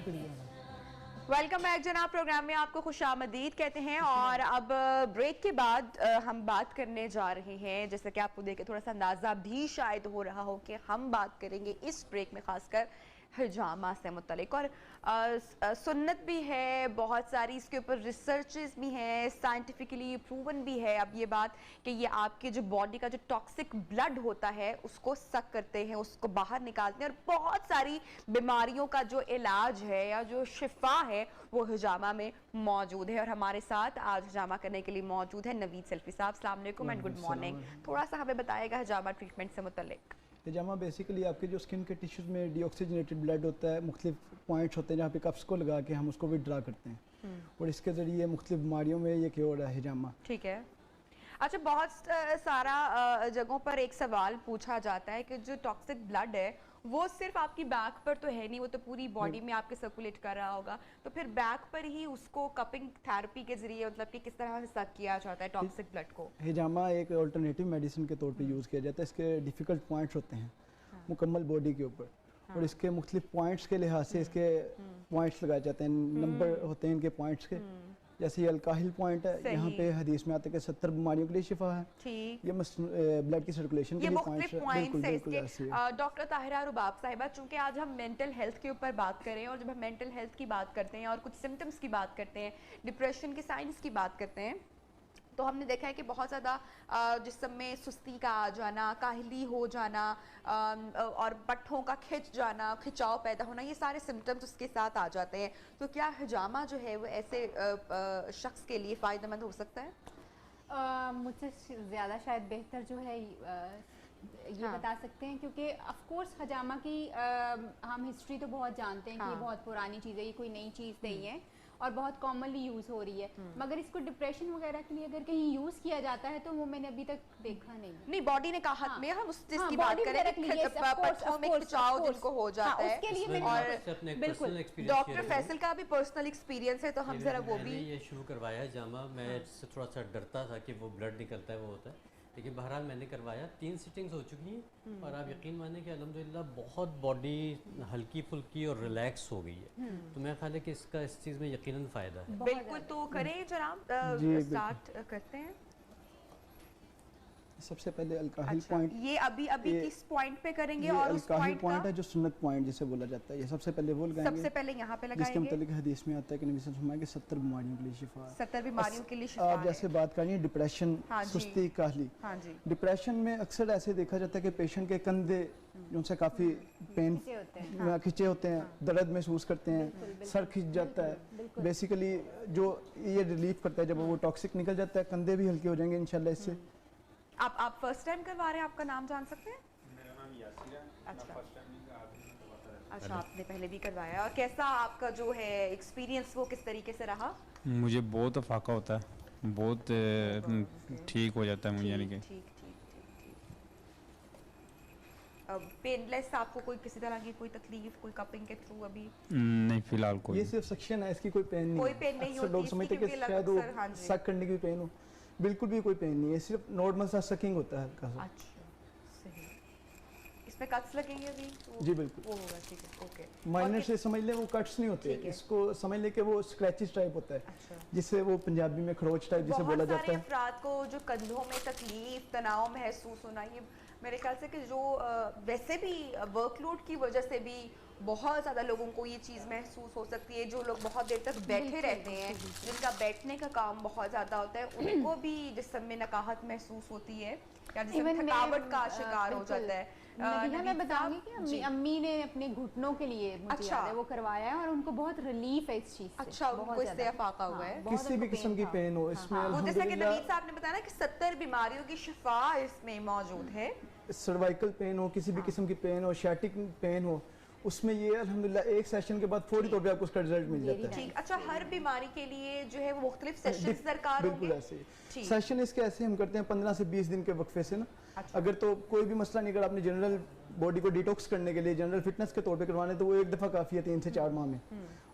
Welcome back जनाब, programme में आपको खुशामदीद कहते हैं। और अब ब्रेक के बाद हम बात करने जा रहे हैं, जैसे कि आपको देख के थोड़ा सा अंदाज़ा भी शायद हो रहा हो कि हम बात करेंगे इस ब्रेक में खासकर हिजामा से मुतल्लिक। और सुन्नत भी है बहुत सारी, इसके ऊपर रिसर्चेस भी हैं, साइंटिफिकली प्रूवन भी है अब ये बात कि ये आपके जो बॉडी का जो टॉक्सिक ब्लड होता है उसको सक करते हैं, उसको बाहर निकालते हैं, और बहुत सारी बीमारियों का जो इलाज है या जो शिफा है वो हिजामा में मौजूद है। और हमारे साथ आज हिजामा करने के लिए मौजूद है नवीद सेल्फी साहब। अस्सलाम वालेकुम एंड गुड मॉर्निंग। थोड़ा सा हमें बताएगा हिजामा ट्रीटमेंट से मुतल्लिक। हिजामा बेसिकली आपके जो स्किन के टिश्यूज में डीऑक्सीजनेटेड ब्लड होता है, मुख्तलिफ पॉइंट्स होते हैं जहाँ पे कप्स को लगा के हम उसको विड्रा करते हैं, और इसके ज़रिए मुख्तलिफ बीमारियों में ये क्योर है हिजामा। ठीक है। अच्छा, बहुत सारा जगहों पर एक सवाल पूछा जाता है कि जो टॉक्सिक ब्लड है वो सिर्फ आपकी बैक पर तो है नहीं, वो तो पूरी बॉडी में आपके सर्कुलेट कर रहा होगा, तो फिर बैक पर ही उसको कपिंग थेरेपी के जरिए मतलब कि किस तरह से सक किया जाता है टॉक्सिक ब्लड को? हिजामा एक अल्टरनेटिव मेडिसिन के तौर पे यूज़ किया जाता है। इसके डिफ़िकल्ट पॉइंट्स होते हैं मुकम्मल बॉडी के ऊपर, और इसके मुख्तलिफ पॉइंट्स के लिहाज से इसके पॉइंट्स लगाए जाते हैं, नंबर होते हैं इनके पॉइंट्स के। जैसे ये अल्काहिल पॉइंट है, यहाँ पे हदीस में आता है कि 70 बीमारियों के लिए शिफा है। ठीक। ये ब्लड की सर्कुलेशन के लिए पॉइंट्स है। डॉक्टर ताहिरा रुबाब साहिबा, चूंकि आज हम मेंटल हेल्थ के ऊपर बात करें, और जब हम मेंटल हेल्थ की बात करते हैं और कुछ सिम्टम्स की बात करते हैं, डिप्रेशन के साइंस की बात करते हैं, तो हमने देखा है कि बहुत ज़्यादा जिस्म में सुस्ती का आ जाना, काहली हो जाना, और पट्ठों का खिंच जाना, खिंचाव पैदा होना, ये सारे सिम्टम्स उसके साथ आ जाते हैं। तो क्या हिजामा जो है वो ऐसे शख्स के लिए फ़ायदेमंद हो सकता है? मुझसे ज़्यादा शायद बेहतर जो है ये बता सकते हैं, क्योंकि ऑफ कोर्स हिजामा की हम हिस्ट्री तो बहुत जानते हैं कि ये बहुत पुरानी चीज़ है, ये कोई नई चीज़ नहीं है और बहुत कॉमनली यूज़ हो रही है। मगर इसको डिप्रेशन वगैरह के लिए अगर कहीं यूज़ किया जाता है तो वो मैंने अभी तक देखा नहीं। बॉडी ने कहा में हम उस चीज़ की बात करें, पट्टों में खिंचाव जिनको हो जाता है, उसके लिए और बिल्कुल डॉक्टर फैसल का भी पर्सनल एक्सपीरियंस है, तो हम जरा वो भी ये शुरू करवाया हिजामा। मैं थोड़ा सा डरता था कि वो ब्लड निकलता है वो होता है, लेकिन बहरहाल मैंने करवाया, 3 सिटिंग्स हो चुकी हैं, और आप यकीन माने कि अल्हम्दुलिल्लाह बहुत बॉडी हल्की फुल्की और रिलैक्स हो गई है। तो मैं ख्याल है कि इसका इस चीज़ में यकीनन फ़ायदा है। बिल्कुल, तो करें जनाब, स्टार्ट करते हैं। सबसे पहले अल्काहिल पॉइंट, ये अभी किस पॉइंट पे करेंगे? और उस पॉइंट है जो सुन्नत पॉइंट जिसे बोला जाता है, ये सबसे पहले वो लगाएंगे। सबसे पहले यहाँ पे लगाएंगे, जिसके मुताबिक हदीस में आता है कि नबी सल्लल्लाहु अलैहि वसल्लम के 70 बीमारियों के लिए शिफा है। 70 बीमारियों के लिए शिफा है। आप जैसे बात करेंगे डिप्रेशन, सुस्ती, काहली। डिप्रेशन में अक्सर ऐसे देखा जाता है कि पेशेंट के कंधे उनसे काफ़ी पेन खिंचे होते हैं, दर्द महसूस करते हैं, सर खिंच जाता है। बेसिकली जो ये रिलीफ करता है, जब वो टॉक्सिक निकल जाता है, कंधे भी हल्के हो जाएंगे इंशाल्लाह इससे। आप फर्स्ट टाइम करवा रहे हैं, आपका नाम जान सकते हैं? मेरा नाम यासिर है। अच्छा, आपने पहले भी करवाया, और कैसा आपका जो है एक्सपीरियंस वो किस तरीके से रहा? मुझे बहुत अफाका होता है, बहुत ठीक हो जाता है मुझे, यानी कि ठीक। पेनलेस आपको कोई किसी तरह की कोई तकलीफ, कोई कपिंग के थ्रू अभी नहीं फिलहाल कोई? ये सिर्फ सक्शन है, इसकी कोई पेन नहीं, कोई पेन नहीं होती। लोग समझते हैं कि शायद वो सक करने की पेन हो, बिल्कुल भी कोई पेन नहीं है, सिर्फ नॉर्मल सा सकिंग होता है हल्का सा। अच्छा, सही। इसमें कट्स लगेंगे अभी तो? जी बिल्कुल, वो होगा, ठीक है, ओके। माइनर से समझ लें, वो कट्स नहीं होते, इसको समझ लें कि वो स्क्रैचेस टाइप होता है। अच्छा। जिससे वो पंजाबी में खरोच टाइप जिसे बोला जाता है। अफराद को जो कंधों में तकलीफ, तनाव महसूस होना, ये मेरे ख्याल से कि जो वैसे भी वर्कलोड की वजह से भी बहुत ज़्यादा लोगों को ये चीज़ महसूस हो सकती है। जो लोग बहुत देर तक बैठे रहते हैं, जिनका बैठने का काम बहुत ज़्यादा होता है, उनको भी जिस्म में नकाहत महसूस होती है या जिसमें थकावट का शिकार हो जाता है। मैं बताऊंगी कि अम्मी ने अपने घुटनों के लिए मुझे वो करवाया है, और उनको बहुत रिलीफ है इस चीज से। अच्छा, उनको इससे अफाका हुआ है? किसी भी किस्म की पेन हो इसमें, वो जैसा कि नवीद साहब ने बताया ना कि 70 बीमारियों की शिफा इसमें मौजूद है। सर्वाइकल पेन हो, किसी भी किस्म की पेन हो, शैटिक पेन हो, उसमें ये अल्हम्दुलिल्लाह एक सेशन के बाद फौरी तौर पे आपको उसका रिजल्ट मिल जाता है। ठीक। अच्छा, हर बीमारी के लिए जो है वो मुख्तलिफ सेशंस दरकार होंगे? बिल्कुल ऐसे सेशन इसके ऐसे हम करते हैं 15 से 20 दिन के वक्फे से ना। अच्छा। अगर तो कोई भी मसला नहीं, अगर आपने जनरल बॉडी को डिटॉक्स करने के लिए जनरल फिटनेस के तौर पे करवाने, तो वो एक दफ़ा काफ़ी है 3 से 4 माह में।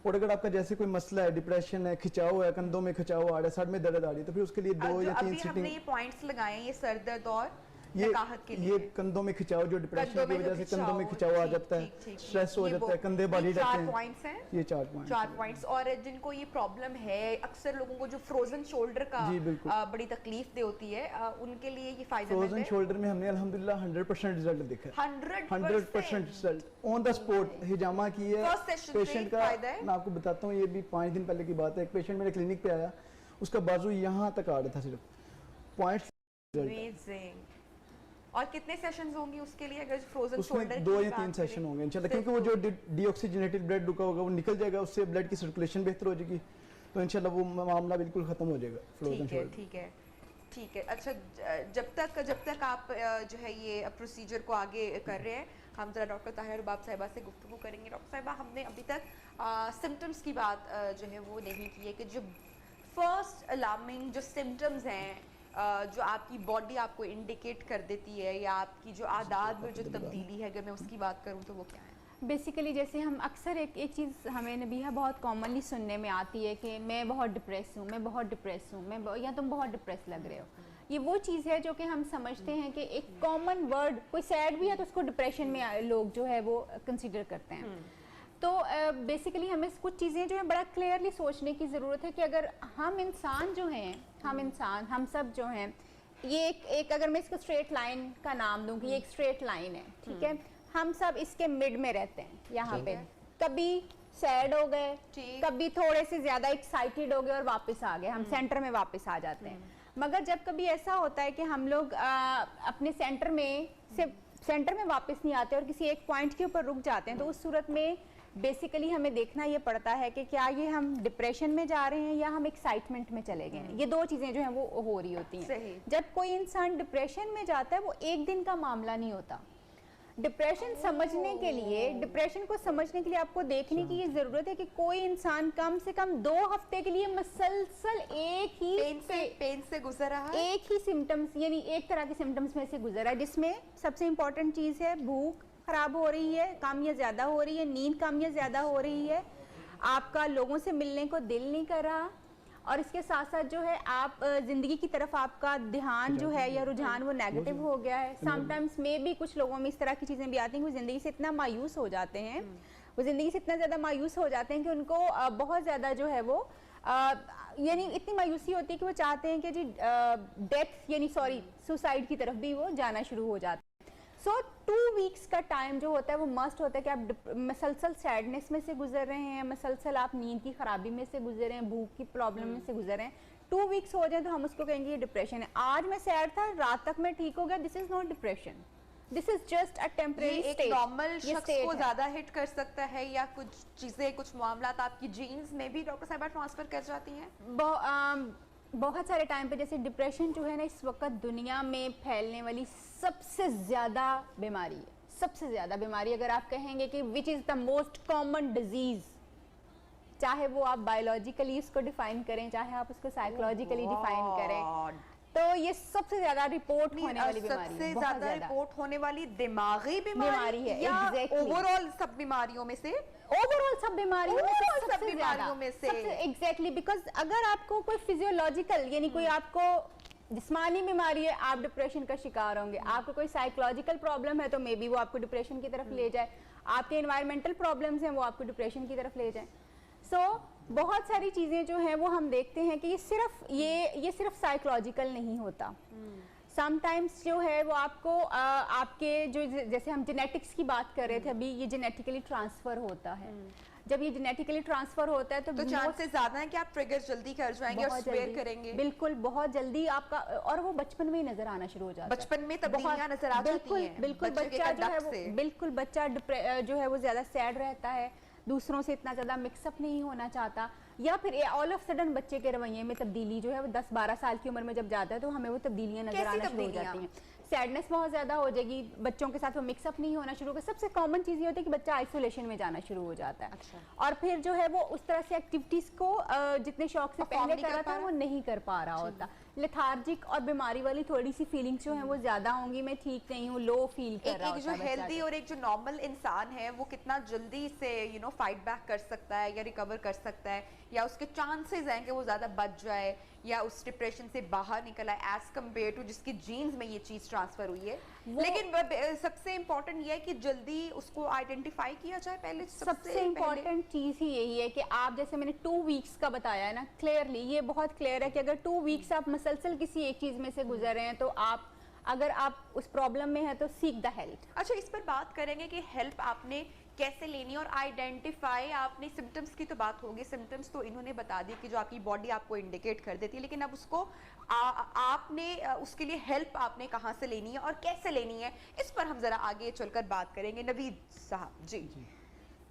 और अगर आपका जैसे कोई मसला है, डिप्रेशन है, खिंचाव है, कंधों में खिंचाव आ रहा है, सर में दर्द आ रही है, तो फिर उसके लिए 2 या 3 सिटिंग। हमने ये पॉइंट्स लगाए, ये सर दर्द और नकाहत के लिए? ये कंधों में खिंचाव, जो डिप्रेशन की वजह से कंधों में खिंचाव आ जाता है, स्ट्रेस हो जाता है, कंधे भारी रहते हैं। 4 पॉइंट्स हैं, ये 4 पॉइंट्स। 4 पॉइंट्स। और जिनको ये प्रॉब्लम है, अक्सर लोगों को जो फ्रोजन शोल्डर का बड़ी तकलीफ दे होती है, उनके लिए ये फायदेमंद है। फ्रोजन शोल्डर में हमने अल्हम्दुलिल्लाह 100% रिजल्ट देखा है। 100% रिजल्ट ऑन द स्पॉट। हिजामा की है पेशेंट का, मैं आपको बताता हूँ, ये भी 5 दिन पहले की बात है। एक पेशेंट मेरे क्लिनिक पे आया, उसका बाजू यहाँ तक आ रहा था, सिर्फ पॉइंट्स। और कितने सेशंस होंगे उसके लिए अगर फ्रोजन शोल्डर? 2 या 3 सेशन होंगे इंशाल्लाह, क्योंकि वो जो डीऑक्सीजनेटेड ब्लड रुका होगा वो निकल जाएगा, उससे ब्लड की सर्कुलेशन बेहतर हो जाएगी, तो इंशाल्लाह वो मामला बिल्कुल खत्म हो जाएगा फ्रोजन शोल्डर। ठीक है। अच्छा, जब तक आप जो है ये प्रोसीजर को आगे कर रहे हैं, हम जरा डॉक्टर ताहिरा रुबाब साहिबा से गुफ्तगू करेंगे। डॉक्टर साहिबा, हमने अभी तक सिम्टम्स की बात जो है वो नहीं की है कि जो फर्स्ट अलार्मिंग जो सिम्टम्स हैं, जो आपकी बॉडी आपको इंडिकेट कर देती है, या आपकी जो आदात में जो तब्दीली है, अगर मैं उसकी बात करूँ तो वो क्या है? बेसिकली जैसे हम अक्सर एक चीज़ हमें नबीहा बहुत कॉमनली सुनने में आती है कि मैं बहुत डिप्रेस हूँ, मैं बहुत डिप्रेस हूँ, या तुम बहुत डिप्रेस लग रहे हो। ये वो चीज़ है जो कि हम समझते हैं कि एक कॉमन वर्ड, कोई सैड भी है तो उसको डिप्रेशन में लोग जो है वो कंसीडर करते हैं। तो बेसिकली हमें कुछ चीज़ें जो है बड़ा क्लियरली सोचने की ज़रूरत है कि अगर हम इंसान जो हैं, हम सब जो हैं, ये एक अगर मैं इसको स्ट्रेट लाइन का नाम दूँ कि ये एक स्ट्रेट लाइन है, ठीक है, हम सब इसके मिड में रहते हैं यहाँ पे। कभी सैड हो गए, कभी थोड़े से ज़्यादा एक्साइटेड हो गए और वापस आ गए, हम सेंटर में वापस आ जाते हैं। मगर जब कभी ऐसा होता है कि हम लोग अपने सेंटर में वापस नहीं आते और किसी एक पॉइंट के ऊपर रुक जाते हैं, तो उस सूरत में बेसिकली हमें देखना ये पड़ता है कि क्या ये हम डिप्रेशन में जा रहे हैं या हम एक्साइटमेंट में चले गए हैं। ये 2 चीज़ें जो हैं वो हो रही होती हैं। जब कोई इंसान डिप्रेशन में जाता है, वो एक दिन का मामला नहीं होता। डिप्रेशन को समझने के लिए आपको देखने की ये ज़रूरत है कि कोई इंसान कम से कम 2 हफ्ते के लिए मसलसल एक ही पेन से गुजर रहा है, एक ही सिम्टम्स, यानी एक तरह के सिम्टम्स में से गुजर रहा है, जिसमें सबसे इम्पोर्टेंट चीज़ है भूख खराब हो रही है, कम या ज़्यादा हो रही है, नींद कम या ज़्यादा हो रही है, आपका लोगों से मिलने को दिल नहीं कर रहा, और इसके साथ साथ जो है आप ज़िंदगी की तरफ आपका ध्यान जो है या रुझान वो नेगेटिव हो गया है। समटाइम्स में भी कुछ लोगों में इस तरह की चीज़ें भी आती हैं कि वो ज़िंदगी से इतना मायूस हो जाते हैं, वो ज़िंदगी से इतना ज़्यादा मायूस हो जाते हैं कि उनको बहुत ज़्यादा जो है वो यानी इतनी मायूसी होती है कि वो चाहते हैं कि जी डेथ यानी सुसाइड की तरफ भी वो जाना शुरू हो जाते हैं। सो 2 वीक्स का टाइम जो होता है वो मस्ट होता है कि आप मसलसल सैडनेस में से गुजर रहे हैं, मसलसल आप नींद की खराबी में से गुजर रहे हैं, भूख की प्रॉब्लम में से गुजर रहे हैं, 2 वीक्स हो जाए तो हम उसको कहेंगे ये डिप्रेशन है। आज मैं सैड था, रात तक मैं ठीक हो गया, this is not depression, this is just a temporary state. एक नॉर्मल शख्स को ज्यादा हिट कर सकता है, या कुछ चीजें, कुछ मामलात आपकी जीन्स में भी डॉक्टर साहिबा ट्रांसफर कर जाती हैं? बहुत सारे टाइम पे जैसे डिप्रेशन जो है ना, इस वक्त दुनिया में फैलने वाली सबसे ज़्यादा बीमारी है। सबसे ज़्यादा बीमारी अगर आप कहेंगे कि which is the most common disease, चाहे वो आप बायोलॉजिकली उसको डिफाइन करें, चाहे आप उसको साइकोलॉजिकली डिफाइन करें, तो ये सबसे ज्यादा रिपोर्ट होने वाली बीमारी, सबसे ज्यादा रिपोर्ट होने वाली दिमागी बीमारी है, या ओवरऑल सब बीमारियों में से? ओवरऑल सब बीमारियों में से एग्जैक्टली, बिकॉज अगर आपको कोई फिजियोलॉजिकल यानी कोई आपको जिस्मानी बीमारी है, आप डिप्रेशन का शिकार होंगे। आपको कोई साइकोलॉजिकल प्रॉब्लम है तो मे बी वो आपको डिप्रेशन की तरफ ले जाए, आपके एनवायरमेंटल प्रॉब्लम्स हैं वो आपको डिप्रेशन की तरफ ले जाए। सो बहुत सारी चीज़ें जो हैं वो हम देखते हैं कि ये सिर्फ साइकोलॉजिकल नहीं होता। समटाइम्स जो है वो आपको आपके जो जैसे हम जेनेटिक्स की बात कर रहे थे अभी, ये जेनेटिकली ट्रांसफ़र होता है। जब ये जेनेटिकली ट्रांसफर होता है तो चांसेस ज्यादा है कि आप ट्रिगर जल्दी कर जाएंगे और स्वेयर करेंगे। बिल्कुल, बहुत जल्दी आपका, और वो बचपन में ही नजर आना शुरू हो जाता है, बचपन में तब्दीलियां नजर आ जाती हैं। बिल्कुल बच्चा जो है वो बच्चा जो है वो ज्यादा सैड रहता है, दूसरों से इतना ज़्यादा मिक्सअप नहीं होना चाहता, या फिर ऑल ऑफ सडन बच्चे के रवैये में तब्दीली जो है वो 10-12 साल की उम्र में जब जाता है तो हमें वो तब्दीलियां नजर आना शुरू हो जाती हैं। सैडनेस बहुत ज़्यादा हो जाएगी, बच्चों के साथ वो मिक्सअप नहीं होना शुरू होगा। सबसे कॉमन चीज़ ये होती है कि बच्चा आइसोलेशन में जाना शुरू हो जाता है। अच्छा। और फिर जो है वो उस तरह से एक्टिविटीज़ को जितने शौक से पहले कर रहा था वो नहीं कर पा रहा होता। लेथार्जिक और बीमारी वाली थोड़ी सी फीलिंग्स जो हैं वो ज़्यादा होंगी, मैं ठीक नहीं हूँ, लो फील कर रहा एक जो हेल्दी और एक जो नॉर्मल इंसान है वो कितना जल्दी से फाइट बैक कर सकता है या रिकवर कर सकता है, या उसके चांसेस हैं कि वो ज़्यादा बच जाए या उस डिप्रेशन से बाहर निकल आए एज कम्पेयर टू जिसकी जीन्स में ये चीज़ ट्रांसफ़र हुई है। लेकिन सबसे इम्पोर्टेंट ये है कि जल्दी उसको आइडेंटिफाई किया जाए। पहले सबसे इम्पोर्टेंट चीज़ ही यही है कि आप, जैसे मैंने 2 वीक्स का बताया है ना, क्लियरली ये बहुत क्लियर है कि अगर 2 वीक्स आप मसलसल किसी एक चीज़ में से गुजर रहे हैं तो आप, अगर आप उस प्रॉब्लम में हैं तो सीक द हेल्प। अच्छा, इस पर बात करेंगे कि हेल्प आपने कैसे लेनी और आइडेंटिफाई आपने सिम्टम्स की तो बात होगी, सिम्टम्स तो इन्होंने बता दी कि जो आपकी बॉडी आपको इंडिकेट कर देती है, लेकिन अब उसको आपने उसके लिए हेल्प आपने कहाँ से लेनी है और कैसे लेनी है, इस पर हम ज़रा आगे चलकर बात करेंगे। नवीद साहब जी।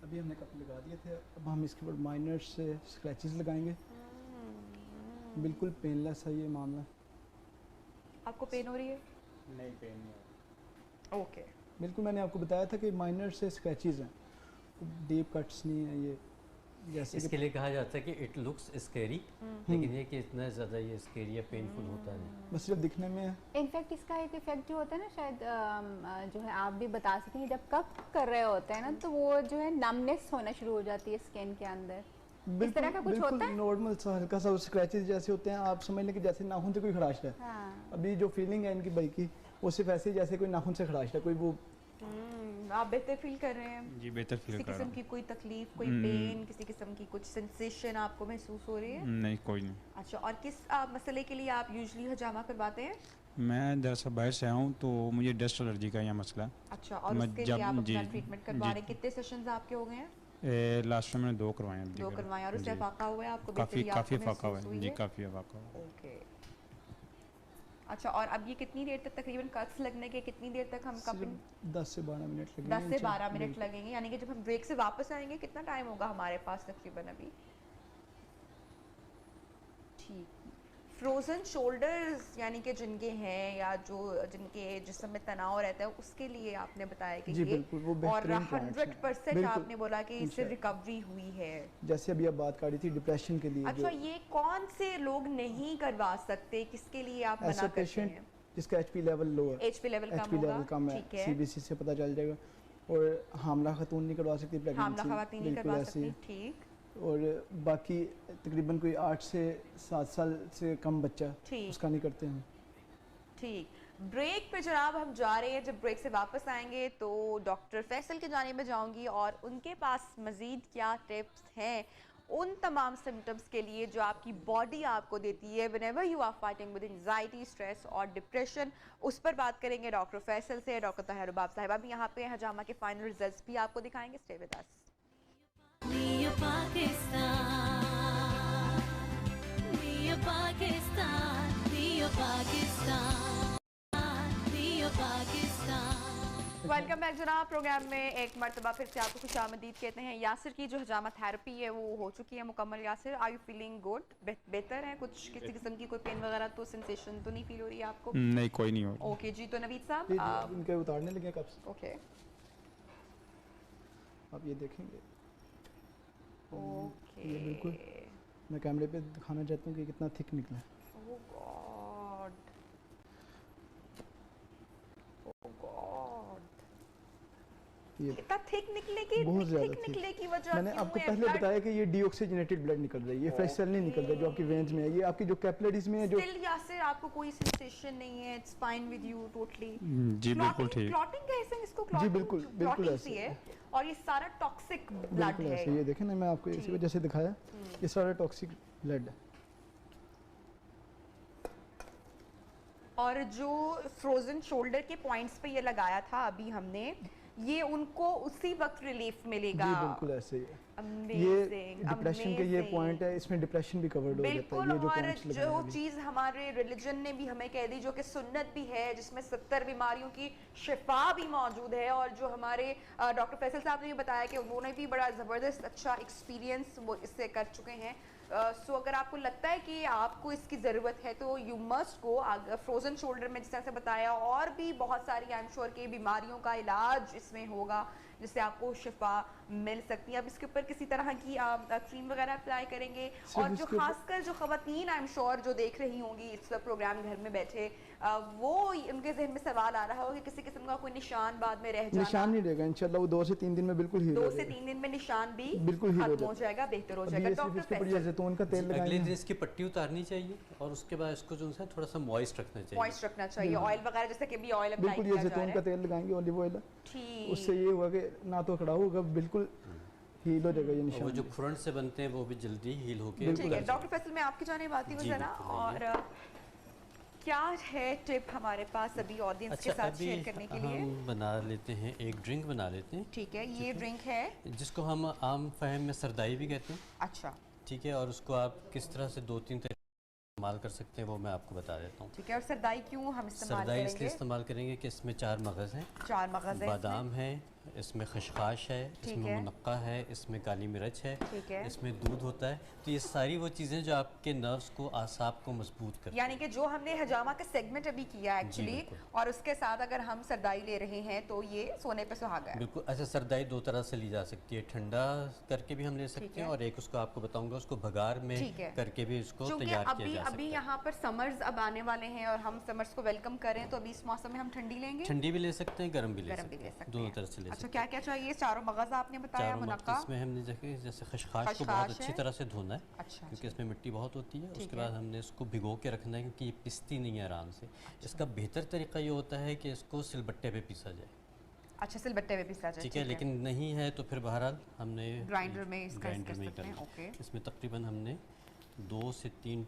अभी हमने कप लगा दिए थे, अब हम इसके ऊपर माइनर से स्क्रैचेस लगाएंगे। बिल्कुल पेनलेस है ये मामला। आपको पेन हो रही है? नहीं, पेन नहीं। ओके, बिल्कुल मैंने आपको बताया था कि माइनर से स्क्रैचेस हैं, डीप कट्स नहीं है ये। जैसे इसके लिए कहा जाता है कि इट लुक्स स्कैरी, लेकिन ये कि इतना ज़्यादा ये स्कैरी या पेनफुल होता नहीं, बस सिर्फ दिखने में है। इनफैक्ट इसका एक इफेक्ट जो होता है ना, शायद जो है आप भी बता सकते हैं, जब कप कर रहे होते हैं ना तो वो जो है नमनेस होना शुरू हो जाती है स्किन के अंदर। इस तरह का कुछ होता है? नॉर्मल सा हल्का सा स्क्रैचेस जैसे होते हैं, आप समझ लें कि जैसे नाखून से कोई खराश है। हाँ। अभी जो फीलिंग है इनकी भाई की, वो सिर्फ ऐसे ही जैसे कोई नाखून से खराश है, कोई वो। आप बेहतर फील कर रहे हैं? जी बेहतर फील किसी कर रहा किस्म हूँ। की कोई तकलीफ, कोई पेन, किसी किस्म की कुछ सेंसेशन आपको महसूस हो रही है? नहीं, कोई नहीं। अच्छा, और किस मसले के लिए आप यूजुअली हजामा करवाते हैं? मैं दरअसल बाहर से आया हूँ तो मुझे डस्ट एलर्जी का यहाँ मसला। अच्छा, और मैं उसके लिए आप जी, अपना ट्रीटमेंट करवा जी। रहे हैं। कितने सेशंस आपके हो गए हैं? लास्ट में मैंने 2 करवाए हैं। 2 करवाए, और उससे जी। फाका हुआ है आपको? काफ़ी बेहतरी काफ़ी आपको फाका हुआ महसूस है हुई जी, है? काफ़ी फाका हुआ है। ओके। अच्छा, और अब ये कितनी देर तक, तकरीबन कट्स लगने के कितनी देर तक हम कपिंग? 10 से 12 मिनट लगेंगे। 10 से 12 मिनट लगेंगे, यानी कि जब हम ब्रेक से वापस आएंगे कितना टाइम होगा हमारे पास तकरीबन अभी? ठीक। फ्रोजन शोल्डर्स यानी कि जिनके हैं या जो जिनके जिस्म में तनाव रहता है उसके लिए आपने बताया कि जी ये, बिल्कुल, वो और बेहतरीन points हैं। 100% बिल्कुल, आपने बोला कि इससे इंशाल्लाह। रिकवरी हुई है। जैसे अभी आप बात कर रही थी डिप्रेशन के लिए। अच्छा, ये कौन से लोग नहीं करवा सकते, किसके लिए आप मना ऐसा करते पेशेंट हैं? जिसका एचपी लेवल लो है, एचपी लेवल कम एचपी लेवल कम होगा, है, ठीक है। सीबीसी से पता चल जाएगा। और हामला खातून नहीं करवा सकती, हामला प्रेगनेंसी खवातीन नहीं बिल्कुल करवा ऐसी सकती, है। ठीक और बाकी तकरीबन कोई 8 से 7 साल से कम बच्चा ठीक उसका नहीं करते हैं। ठीक। ब्रेक पे जनाब हम जा रहे हैं। जब ब्रेक से वापस आएंगे तो डॉक्टर फैसल के जाने में जाऊंगी और उनके पास मजीद क्या टिप्स हैं उन तमाम सिम्टम्स के लिए जो आपकी बॉडी आपको देती है whenever you are fighting with anxiety, stress और डिप्रेशन। उस पर बात करेंगे डॉक्टर फैसल से। डॉक्टर ताहिर रुबाब साहिबा भी यहाँ पे हजामा के फाइनल रिजल्ट्स भी आपको दिखाएंगे। Stay with us. Welcome back जनाब। प्रोग्राम में एक मरतबा फिर से आपको खुशामदीद कहते हैं। यासिर की जो हजामा थेरेपी है वो हो चुकी है मुकम्मल। Yasir, are you feeling good? बेहतर है? कुछ किसी किस्म की कोई पेन वगैरह तो सेंसेशन तो नहीं फील हो रही है आपको? नहीं, कोई नहीं हो। ओके जी। तो नवीद जी, साहब इनके उतारने लगे कब से, ओके आप ये देखेंगे। ओके ये बिल्कुल मैं कैमरे पे दिखाना चाहता हूँ कि कितना थिक निकला है। ओह गॉड, ओह गॉड, ये इतना थिक निकले की बहुत ज़्यादा थिक थिक। निकले की वजह मैंने क्यों आपको है? पहले Blood बताया कि ये डीऑक्सीजनेटेड ब्लड निकल रही है, ये फ्रेश सेल नहीं निकल रहा जो आपकी वेन्स में है, ये आपकी जो कैपिलरीज में है जो। स्टिल यासिर आपको कोई सेंसेशन नहीं है? It's fine with you totally? जी बिल्कुल ठीक। क्लॉटिंग कैसे इसको? जी बिल्कुल, बिल्कुल क्लॉटिंग ऐसे। सी है और ये सारा टॉक्सिक ब्लड बिल्कुल है। ऐसे, ये देखें ना, मैं आपको इसी वजह से दिखाया, ये सारा टॉक्सिक ब्लड है। और जो फ्रोजन शोल्डर के पॉइंट्स पे ये लगाया था अभी हमने, ये उनको उसी वक्त रिलीफ मिलेगा। जी बिल्कुल ऐसे ही है। ये अमेजिंग, डिप्रेशन के ये पॉइंट है, इसमें डिप्रेशन भी कवर्ड हो जाता है। बिल्कुल। ये जो और पॉइंट्स लगाए जो हैं अभी। चीज़ हमारे रिलीजन ने भी हमें कह दी, जो कि सुन्नत भी है, जिसमें 70 बीमारियों की शिफा भी मौजूद है, और जो हमारे डॉक्टर फैसल साहब ने भी बताया कि उन्होंने भी बड़ा ज़बरदस्त अच्छा एक्सपीरियंस वो इससे कर चुके हैं। सो अगर आपको लगता है कि आपको इसकी ज़रूरत है तो you must go. Frozen shoulder में जिस तरह से बताया, और भी बहुत सारी आई एम श्योर की बीमारियों का इलाज इसमें होगा जिससे आपको शिफा मिल सकती है। अब इसके ऊपर किसी तरह की क्रीम वगैरह अप्लाई करेंगे? और जो खासकर जो ख़वातीन आई एम श्योर जो देख रही होंगी इस प्रोग्राम घर में बैठे, वो उनके जहन में सवाल आ रहा होगा कि किसी किस्म का कोई निशान बाद में रह जाना। निशान नहीं रहेगा इंशाल्लाह, वो 2 से 3 दिन में बिल्कुल हील हो 2 जाएगा। से 3 दिन में निशान भी बिल्कुल हील खत्म हो जाएगा, बेहतर हो जाएगा। डॉक्टर फैसल, जैतून का तेल अगले लगाएंगे, दिन इसकी पट्टी उतारनी चाहिए और उसके बाद इसको जो है थोड़ा सा मॉइस्ट रखना चाहिए। मॉइस्ट रखना चाहिए, ऑयल वगैरह जैसे कि भी ऑयल अप्लाई बिल्कुल किया ये जा जैतून रहा का है। तेल लगाएंगे, ऑलिव ऑयल, ठीक, उससे ये होगा कि ना तो खड़ा होगा, बिल्कुल हील हो जाएगा ये और वो निशान। जो खुरन से बनते हैं वो भी जल्दी हील होके ठीक है। डॉक्टर फैसल, मैं आपकी जाने बात ही जरा, और क्या है टिप हमारे पास अभी ऑडियंस के साथ शेयर करने के लिए? हम बना लेते हैं, एक ड्रिंक बना लेते हैं। ठीक है, ये ड्रिंक है जिसको हम आम फहम में सरदाई भी कहते हैं। अच्छा, ठीक है, और उसको आप किस तरह से 2-3 तरीके इस्तेमाल कर सकते हैं वो मैं आपको बता देता हूँ। ठीक है। और सरदाई क्यों हम इस्तेमाल सरदाई इसलिए करेंगे? इस्तेमाल करेंगे कि इसमें 4 मगज़ हैं, 4 मगज़ है, बादाम है, इसमें खशखाश है, इसमें है। मुनक्का है, इसमें काली मिर्च है, ठीक है। इसमें दूध होता है। तो ये सारी वो चीज़ें जो आपके नर्व्स को, आसाब को मजबूत करती हैं। यानी कि जो हमने हजामा का सेगमेंट अभी किया एक्चुअली, बिल्कुल। और उसके साथ अगर हम सरदाई ले रहे हैं तो ये सोने पे सुहागा है। बिल्कुल। अच्छा, सरदाई 2 तरह से ली जा सकती है, ठंडा करके भी हम ले सकते हैं, और एक उसको आपको बताऊंगा उसको भगार में ठीक है। करके भी उसको क्योंकि तैयार किया अभी जा सकता अभी है। यहाँ पर समर्स अब आने वाले हैं और हम समर्स को वेलकम करें तो अभी इस मौसम में हम ठंडी लेंगे, ठंडी भी ले सकते हैं, गर्म भी ले गरम भी ले सकते सकते हैं, दोनों हैं। तरह से ले अच्छा, सकते क्या क्या चाहिए? चारों मगज़ आपने हैं। बताया, मुनक्का, इसमें हमने जैसे खशखाश को खशखाश बहुत अच्छी है। तरह से धोना है, अच्छा, क्योंकि इसमें मिट्टी बहुत होती है। ठीक उसके है। बाद हमने इसको भिगो के रखना है, क्योंकि ये पिसती नहीं है आराम से। इसका बेहतर तरीका ये होता है कि इसको सिलबट्टे पे पीसा जाए। अच्छा, सिलबट्टे में पिसा जाए, ठीक है, लेकिन नहीं है तो फिर बहरहाल हमने ग्राइंडर में इसका ग्राइंडर कर में सकते हैं। करना। ओके, इसमें तकरीबन हमने 2 से 3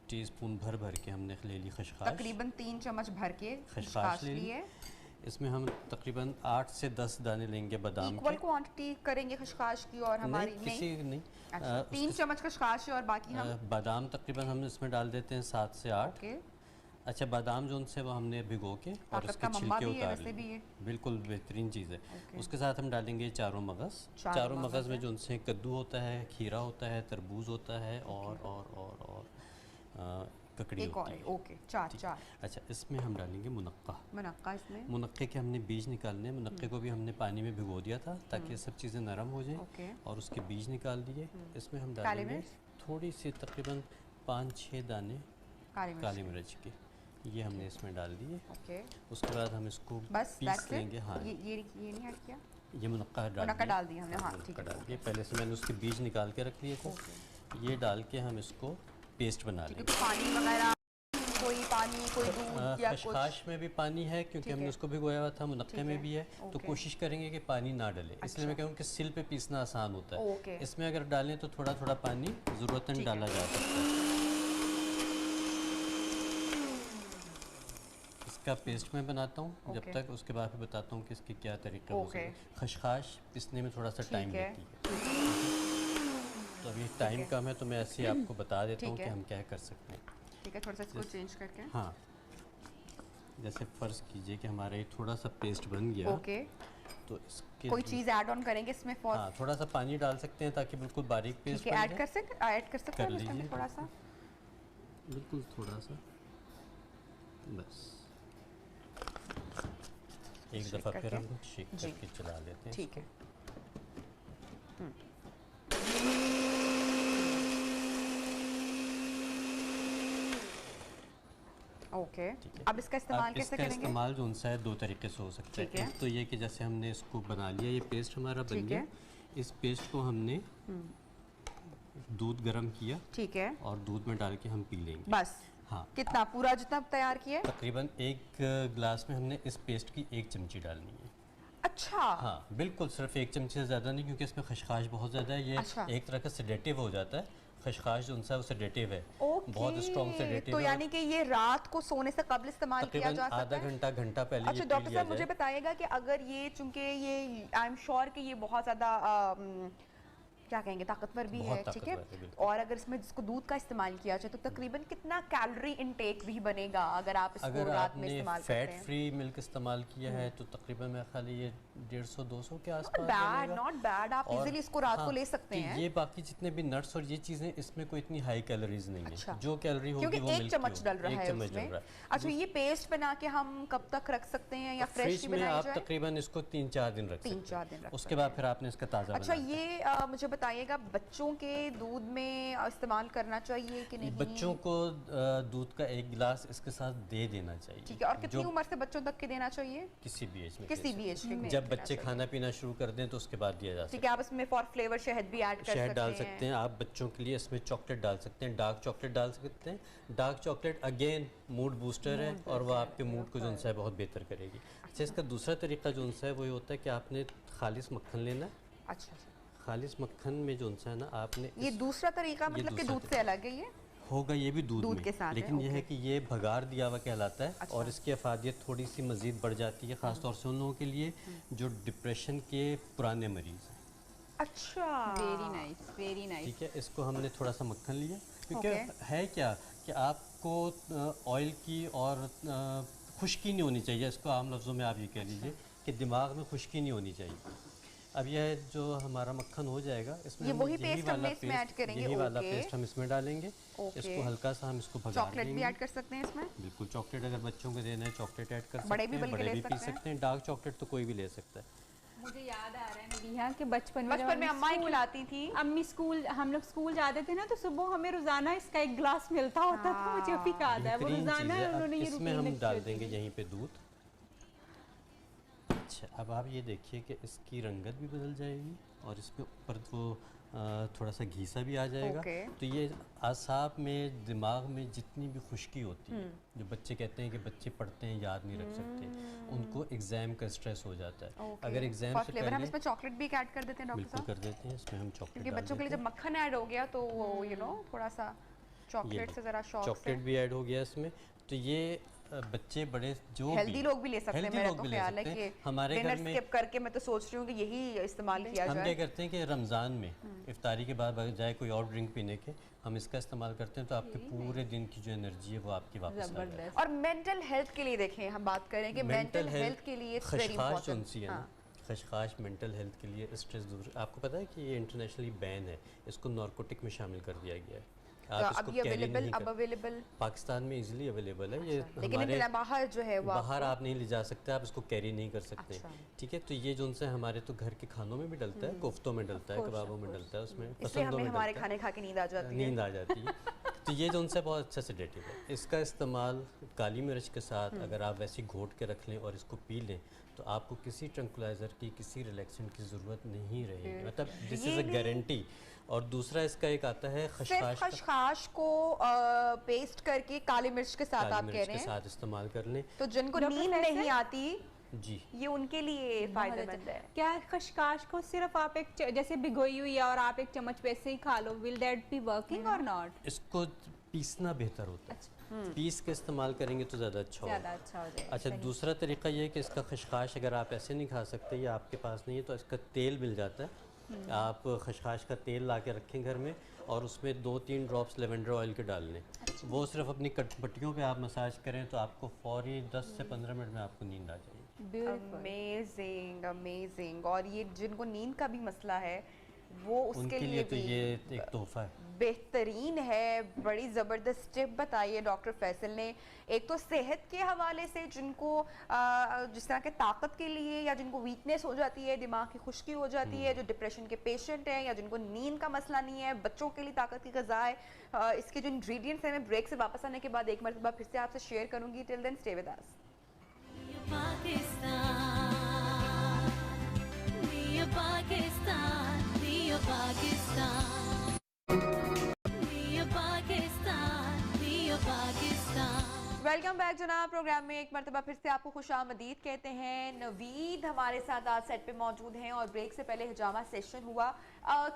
टीस्पून भर के हमने ले ली खशखाश। तकरीबन 3 चम्मच भर के खशखाश खशखाश ले ली। लिए। इसमें हम तकरीबन 8 से 10 दाने लेंगे बादाम इक्वल के। क्वांटिटी करेंगे खशखाश की और हमारी नहीं, किसी नहीं। अच्छा, 3 चम्मच खशखाश है और बाकी हम बादाम तकरीबन हम इसमें डाल देते हैं 7 से 8। ओके। अच्छा, बादाम जो उनसे वो हमने भिगो के और ताकत उसके का मम्मा छिलके भी है, उतार वैसे भी लिए। है। बिल्कुल बेहतरीन चीज़ है। ओके। उसके साथ हम डालेंगे चारों मगज़। चारों मगज़ में जो उनसे कद्दू होता है, खीरा होता है, तरबूज होता है, और ककड़ी एक और होती है। है। ओके, 4। अच्छा, इसमें हम डालेंगे मुनक्का। मुनक्का इसमें, मुनक्के के हमने बीज निकालने हैं। मुनक्के को भी हमने पानी में भिगो दिया था ताकि ये सब चीज़ें नरम हो जाएं, ओके। और उसके बीज निकाल दिए। इसमें हम काली डालेंगे मिर्च? थोड़ी सी तकरीबन 5-6 दाने काली मिर्च। काली मिर्च के, ये हमने इसमें डाल दिए। ओके, उसके बाद हम इसको बस पीस that's it? लेंगे। हाँ, ये नहीं ऐड किया, ये मुनक्का मुनक्का डाल दिया हमने। हाँ, ठीक मुनक्का है। डाल दिए। पहले से मैंने उसके बीज निकाल के रख लिए थे। ये डाल के हम इसको पेस्ट बना लेंगे। क्योंकि पानी वगैरह, कोई पानी, कोई दूध या कुछ, खशखाश में भी पानी है क्योंकि ठीक हमने है। उसको भिगोया हुआ था, मुनक्के ठीक में है। भी है। तो ओके। कोशिश करेंगे कि पानी ना डले, इसलिए मैं अच्छा। कहूँ कि सिल पे पीसना आसान होता है। ओके। इसमें अगर डालें तो थोड़ा थोड़ा पानी ज़रूरतन ठीक डाला है। जा सकता है। इसका पेस्ट मैं बनाता हूँ जब ओके। तक, उसके बाद फिर बताता हूँ कि इसके क्या तरीके हो ओके। सकते हैं। खशखाश पिसने में थोड़ा सा ठीक टाइम है। लेती है, तो अभी टाइम कम है तो मैं ऐसे ही आपको बता देता हूँ ठीक कि है। हम क्या कर सकते हैं। ठीक है, थोड़ा सा इसको चेंज करके। हाँ, जैसे फ़र्ज़ कीजिए कि हमारा ये थोड़ा सा पेस्ट बन गया, ओके, तो इसके कोई चीज़ ऐड ऑन करेंगे इसमें फॉर? हाँ, थोड़ा सा पानी डाल सकते हैं ताकि बिल्कुल बारीक पेस्ट ठीक है, बन ऐड जाए। कर सकते कर हैं इसमें लीजिए। थोड़ा सा। बिल्कुल थोड़ा सा, बस एक शेक दफ़ा फिर करके? हम शेक जी। करके चला लेते हैं। ठीक है। ओके, ठीक है। अब इसका इस्तेमाल अब कैसे इसका करेंगे? इस्तेमाल जो उनसा है 2 तरीके से हो सकता ठीक है। है। एक तो ये कि जैसे हमने इसको बना लिया, ये पेस्ट हमारा बन ठीक गया। है। इस पेस्ट को हमने दूध गर्म किया ठीक है, और दूध में डाल के हम पी लेंगे। बस हाँ, कितना? पूरा जितना तैयार किया है? तकरीबन 1 गिलास में हमने इस पेस्ट की 1 चमची डालनी है। अच्छा, हाँ, बिल्कुल सिर्फ 1 चमची से ज़्यादा नहीं, क्योंकि इसमें खशखाश बहुत ज़्यादा है। ये अच्छा। एक तरह का सेडेटिव हो जाता है। खशखाश जो उनसा है वो सेडेटिव है, ओके। बहुत स्ट्रॉन्ग सेडेटिव तो है। यानी कि ये रात को सोने से कबल इस्तेमाल किया तकरीबन जा सकता आधा है? घंटा पहले अच्छा ये डॉक्टर पी लिया साहब, मुझे जाए। बताइएगा कि अगर ये, चूंकि ये आई एम श्योर कि ये बहुत ज़्यादा क्या कहेंगे, ताकतवर भी बहुत है, ठीक है। ताकतवर है, बिल्कुल। और अगर इसमें जिसको दूध का इस्तेमाल किया जाए तो तकरीबन कितना कैलोरी इनटेक भी बनेगा अगर आप इसको अगर रात में आपने इस्तेमाल करते फैट हैं? फ्री मिल्क इस्तेमाल किया है तो तकरीबन मेरे ख्याल ये 150-200 के आसपास बैड, बनेगा। नॉट बैड, आप और इजीली इसको रात को हाँ, ले सकते कि हैं। ये बाकी जितने भी नट्स और ये चीज़ें इसमें कोई इतनी हाई कैलोरीज नहीं अच्छा। है, जो कैलोरी होगी क्योंकि वो एक मिल्क की चम्मच होगी, डल रहा एक है चम्मच उसमें। डल रहा है। अच्छा, ये पेस्ट बना के हम कब तक रख सकते हैं या फ्रेश फ्रिज ही में बनाई आप जाए? तकरीबन इसको 3-4 दिन रख सकते 3-4 दिन हैं, रख उसके सकते बाद फिर आपने इसका ताज़ा अच्छा, बनाना है। ये मुझे बताइएगा, बच्चों के दूध में इस्तेमाल करना चाहिए कि नहीं? बच्चों को दूध का एक गिलास इसके साथ दे देना चाहिए। ठीक है। और कितनी जो उम्र से बच्चों तक के देना चाहिए? किसी भी एज में, किसी भी एज के जब बच्चे खाना पीना शुरू कर दें तो उसके बाद दिया जा सकता ठीक है। आप इसमें फॉर फ्लेवर शहद भी ऐड कर है। शहद सकते डाल हैं। सकते हैं आप, बच्चों के लिए इसमें चॉकलेट डाल सकते हैं, डार्क चॉकलेट डाल सकते हैं। Dark chocolate again mood booster है और वो आपके मूड को जो है बहुत बेहतर करेगी। अच्छा, इसका दूसरा तरीका जो है वो ये होता है कि आपने खालिस मक्खन लेना है। अच्छा, खालिस मक्खन में जो है ना आपने ये दूसरा तरीका ये मतलब कि दूसरा दूध से अलग है ये? होगा, ये भी दूध दूध में के साथ है, लेकिन ये है ओके। कि ये भगार दिया हुआ कहलाता है अच्छा। और इसकी अफादियत थोड़ी सी मज़ीद बढ़ जाती है, ख़ास तौर से उन लोगों के लिए जो डिप्रेशन के पुराने मरीज़ हैं। अच्छा, वेरी नाइस, वेरी नाइस। ठीक है, इसको हमने थोड़ा सा मक्खन लिया क्योंकि ओके। है क्या कि आपको ऑयल की और खुश्की नहीं होनी चाहिए। इसको आम लफ्ज़ों में आप ये कह लीजिए कि दिमाग में खुश्की नहीं होनी चाहिए। अब यह जो हमारा मक्खन हो जाएगा इसमें ये हम वही यही पेस्ट वाला हमने इसमें ऐड करेंगे, यही वाला ओके। पेस्ट हम इसमें डालेंगे। ओके। इसको हल्का सा हम इसको भगा चॉकलेट भी देंगे। ऐड कर सकते हैं इसमें? बिल्कुल, चॉकलेट अगर बच्चों को देना है चॉकलेट ऐड कर सकते बड़े भी हैं, बल्कि बड़े ले भी पी सकते हैं। सकते हैं। डार्क चॉकलेट तो कोई भी ले सकता है। मुझे याद आ रहा है नबीहा कि बचपन में बचपन में अम्मा ही खिलाती थी। अम्मी स्कूल, हम लोग स्कूल जाते थे ना तो सुबह हमें रोजाना इसका एक ग्लास मिलता होता था। मुझे अभी याद है, वो बेहतरीन रोजाना चीज़ है। उन्होंने अब ये इसमें रूटीन हम रखी डाल होती देंगे थी। यहीं पे दूध। अच्छा, अब आप ये देखिए कि इसकी रंगत भी बदल जाएगी और इसमें ऊपर वो थोड़ा सा घी सा भी आ जाएगा। ओके। तो ये आसाब में, दिमाग में जितनी भी खुश्की होती है, जो बच्चे कहते हैं कि बच्चे पढ़ते हैं याद नहीं रख सकते, उनको एग्ज़ाम का स्ट्रेस हो जाता है। ओके। अगर एग्ज़ाम और से फ्लेवर हम पहले इसमें चॉकलेट भी ऐड कर देते हैं डॉक्टर बिल्कुल साहब? कर देते हैं, इसमें हम चॉकलेट क्योंकि डाल बच्चों के लिए देते जब हैं। मक्खन ऐड हो गया तो वो थोड़ा सा चॉकलेट से जरा शौक चॉकलेट से भी ऐड हो गया इसमें। तो ये बच्चे बड़े जो हेल्दी लोग भी ले सकते हैं। healthy मेरा लोग तो भी ले ख्याल है सकते हैं। कि हमारे डिनर घर में स्किप करके मैं तो सोच रही हूँ कि यही इस्तेमाल किया हम क्या जाए। करते हैं कि रमज़ान में इफ्तारी के बाद बजाय कोई और ड्रिंक पीने के हम इसका इस्तेमाल करते हैं, तो आपके पूरे दिन की जो एनर्जी है वो आपकी वापस आ जाए। जबरदस्त। और मेंटल हेल्थ के लिए देखें, हम बात करें कि मेंटल हेल्थ के लिए इट्स वेरी खशखाश जो इंपॉर्टेंट। सी है ना, खशखाश मेंटल हेल्थ के लिए स्ट्रेस दूर। आपको पता है कि ये इंटरनेशनली बैन है, इसको नारकोटिक में शामिल कर दिया गया है। आप अब इसको ये कैरी अवेलेबल, नहीं अब कर, अवेलेबल पाकिस्तान में इजीली अवेलेबल है ये। लेकिन हमारे इतना बाहर जो है वो बाहर आप नहीं ले जा सकते, आप इसको कैरी नहीं कर सकते। अच्छा। ठीक है, तो ये जो उनसे हमारे तो घर के खानों में भी डलता है, कोफ्तों में डलता है, कबाबों में डलता है, उसमें इसलिए पसंदों हमें में हमारे डलता है, खाने खा के नींद आ जाती है। नींद आ जाती है। तो ये जो उनसे बहुत अच्छा सेडेटिव है। इसका इस्तेमाल काली मिर्च के साथ अगर आप वैसे घोट के रख लें और इसको पी लें तो आपको किसी ट्रंकुलाइज़र की, किसी रिलैक्सेंट की ज़रूरत नहीं रहेगी। मतलब दिस इज़ अ गारंटी। और दूसरा इसका एक आता है सिर्फ खशखाश का, खशखाश को पेस्ट करके काली मिर्च के साथ काली आप कह मिर्च रहे के हैं, साथ इस्तेमाल कर लें। तो जिनको डॉक्टर नींद फैसल? नहीं आती जी, ये उनके लिए फायदेमंद है। क्या खशखाश को सिर्फ आप एक जैसे भिगोई हुई है और आप एक चम्मच वैसे ही खा लो, विल दैट बी वर्किंग और नॉट? इसको पीसना बेहतर होता है। पीस के इस्तेमाल करेंगे तो ज़्यादा अच्छा होगा। ज़्यादा अच्छा हो जाएगा। अच्छा, दूसरा तरीका ये है कि इसका खशखाश अगर आप ऐसे नहीं खा सकते या आपके पास नहीं है तो इसका तेल मिल जाता है। आप खशखाश का तेल ला के रखें घर में और उसमें 2-3 ड्रॉप्स लेवेंडर ऑयल के डाल लें। वो सिर्फ अपनी पट्टियों पे आप मसाज करें तो आपको फौरी 10 से 15 मिनट में आपको नींद आ जाएगी। Amazing, amazing. और ये जिनको नींद का भी मसला है वो उसके उनके लिए लिए तो भी ये एक तोहफा है। बेहतरीन है। बड़ी ज़बरदस्त टिप बताइए डॉक्टर फैसल ने। एक तो सेहत के हवाले से जिनको जिस तरह के ताकत के लिए या जिनको वीकनेस हो जाती है, दिमाग की खुश्की हो जाती है, जो डिप्रेशन के पेशेंट हैं या जिनको नींद का मसला नहीं है, बच्चों के लिए ताकत की ग़ज़ा है। इसके जो इंग्रेडिएंट्स हैं मैं ब्रेक से वापस आने के बाद एक मरतबा फिर से आपसे शेयर करूँगी। Till then stay with us. Welcome back जनाब। प्रोग्राम में एक मरतबा फिर से आपको खुशामदीद कहते हैं। नवीद हमारे साथ आज सेट पे मौजूद हैं और ब्रेक से पहले हिजामा सेशन हुआ।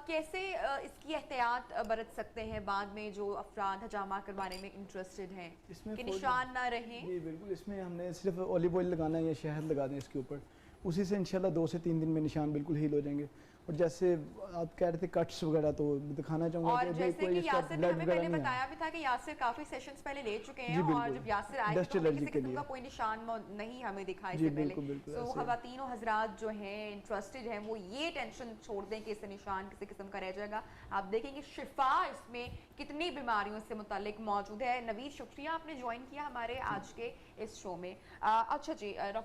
कैसे इसकी एहतियात बरत सकते हैं बाद में जो अफराद हिजामा करवाने में इंटरेस्टेड हैं इसमें कि निशान ना रहें? जी बिल्कुल, इसमें हमने सिर्फ ऑलिव ऑयल लगाना है या शहद लगा दें इसके ऊपर, उसी से इंशाल्लाह 2 से 3 दिन में निशान बिल्कुल हील हो जाएंगे। और जैसे आप कह रहे थे कट्स वगैरह, तो दिखाना चाहूँगा और कि जैसे कोई कि इसका यासिर ने ब्लड हमें वगैरह पहले नहीं बताया है। भी था कि यासिर काफी सेशंस पहले ले चुके जी, हैं और बिल्कुल। जब यासिर आए डस्ट तो हमें एलर्जी किसी के किस्म लिए। का कोई निशान नहीं हमें दिखा जी, इससे पहले। बिल्कुल, बिल्कुल सो ऐसे। खवातीन और हजरात जो हैं इंटरेस्टेड हैं वो ये टेंशन छोड़ दें कि इससे निशान किसी किस्म का रह जाएगा। आप देखेंगे शिफा इसमें कितनी बीमारियों से मुतालिक मौजूद है। नवीद, शुक्रिया आपने ज्वाइन किया हमारे आज के इस शो में। अच्छा जी डॉक्टर